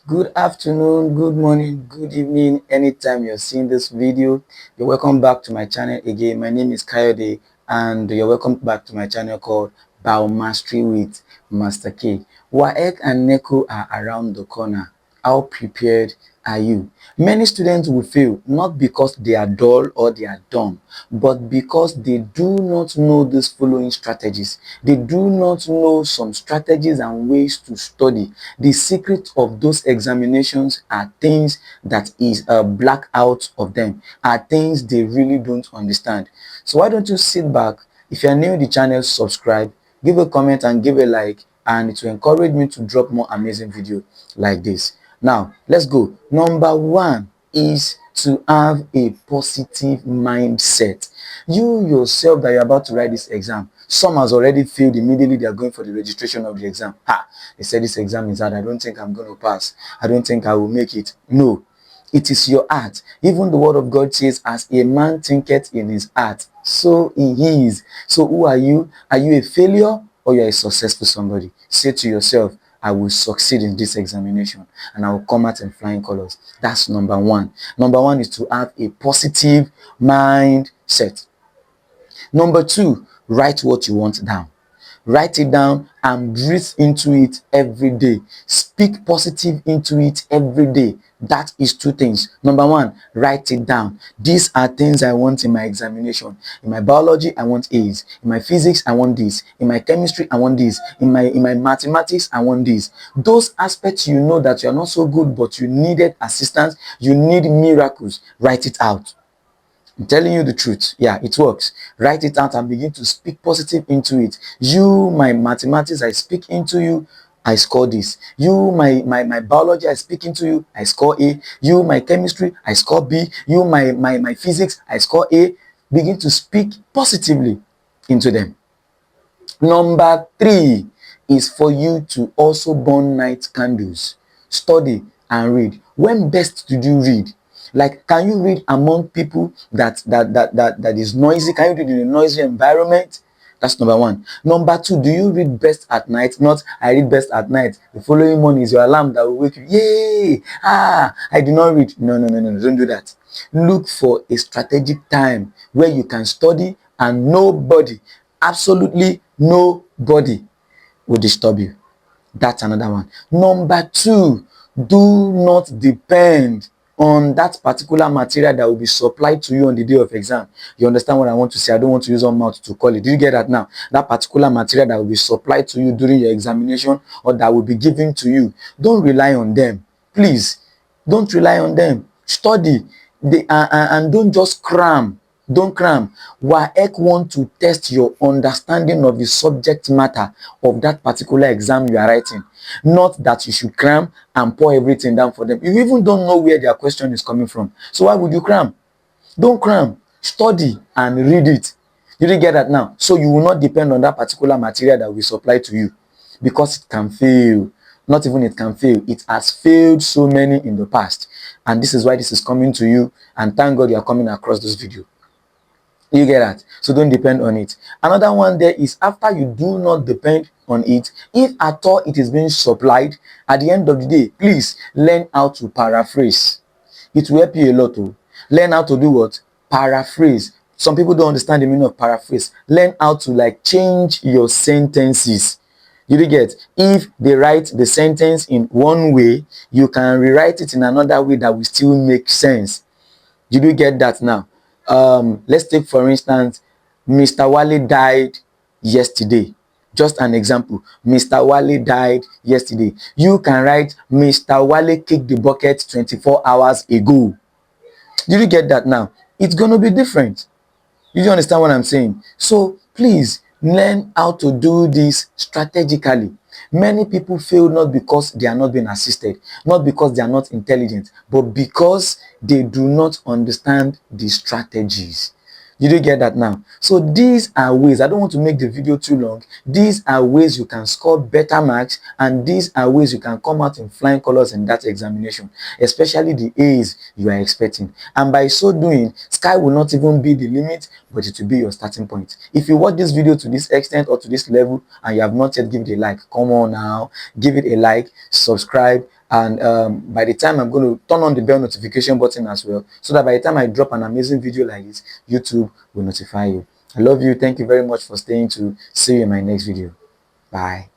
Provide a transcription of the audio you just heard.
Good afternoon, good morning, good evening, anytime you're seeing this video. You're welcome back to my channel again. My name is Kayode and you're welcome back to my channel called Biomastery with Master K. Waec and Neco are around the corner. How prepared are you? Many students will fail not because they are dull or they are dumb, but because they do not know these following strategies. They do not know some strategies and ways to study. The secret of those examinations are things that is a blackout of them, are things they really don't understand. So why don't you sit back? If you are new to the channel, subscribe, give a comment and give a like, and it will encourage me to drop more amazing videos like this. Now, let's go. Number one is to have a positive mindset. You yourself that you're about to write this exam, some has already failed immediately they are going for the registration of the exam. They said this exam is hard. I don't think I'm going to pass. I don't think I will make it. No, it is your heart. Even the word of God says, as a man thinketh in his heart, so he is. So who are you? Are you a failure or you're a successful somebody? Say to yourself, I will succeed in this examination and I will come out in flying colors. That's number one. Number one is to have a positive mindset. Number two, write what you want down. Write it down and breathe into it every day. Speak positive into it every day. That is two things. Number one, write it down. These are things I want in my examination. In my biology, I want A's. In my physics, I want this. In my chemistry, I want this. In my mathematics, I want this. Those aspects you know that you are not so good, but you needed assistance, you need miracles, write it out. I'm telling you the truth. Yeah, it works. Write it out and begin to speak positive into it. You, my mathematics, I speak into you, I score this. You, my biology, I speak into you, I score A. You, my chemistry, I score B. You, my physics, I score A. Begin to speak positively into them. Number three is for you to also burn night candles. Study and read. When best did you read? Like, can you read among people that is noisy? Can you read in a noisy environment? That's number one. Number two, do you read best at night? Not, I read best at night. The following morning is your alarm that will wake you. Yay! I did not read. No, don't do that. Look for a strategic time where you can study and nobody, absolutely nobody, will disturb you. That's another one. Number two, do not depend on that particular material that will be supplied to you on the day of exam. You understand what I want to say? I don't want to use on mouth to call it. Do you get that now? That particular material that will be supplied to you during your examination or that will be given to you, don't rely on them. Please, don't rely on them. Study and don't just cram. Don't cram. Waec want to test your understanding of the subject matter of that particular exam you are writing. Not that you should cram and pour everything down for them. You even don't know where their question is coming from. So why would you cram? Don't cram. Study and read it. You didn't get that now? So you will not depend on that particular material that we supply to you because it can fail. Not even it can fail. It has failed so many in the past. And this is why this is coming to you. And thank God you are coming across this video. You get that? So don't depend on it. Another one there is after you do not depend on it, if at all it is being supplied, at the end of the day, please learn how to paraphrase. It will help you a lot. Learn how to do what? Paraphrase. Some people don't understand the meaning of paraphrase. Learn how to like change your sentences. You get? If they write the sentence in one way, you can rewrite it in another way that will still make sense. Did you get that now? Let's take for instance, Mr. Wale died yesterday. Just an example. Mr. Wale died yesterday. You can write Mr. Wale kicked the bucket 24 hours ago. Did you get that now? It's going to be different. You understand what I'm saying? So please learn how to do this strategically. Many people fail not because they are not being assisted, not because they are not intelligent, but because they do not understand the strategies. You do get that now? So these are ways, I don't want to make the video too long. These are ways you can score better marks, and these are ways you can come out in flying colors in that examination, especially the A's you are expecting. And by so doing, sky will not even be the limit, but it will be your starting point. If you watch this video to this extent or to this level and you have not yet given it a like, come on now, give it a like, subscribe, And by the time I'm going to turn on the bell notification button as well, so that by the time I drop an amazing video like this, YouTube will notify you. I love you. Thank you very much for staying to see you in my next video. Bye.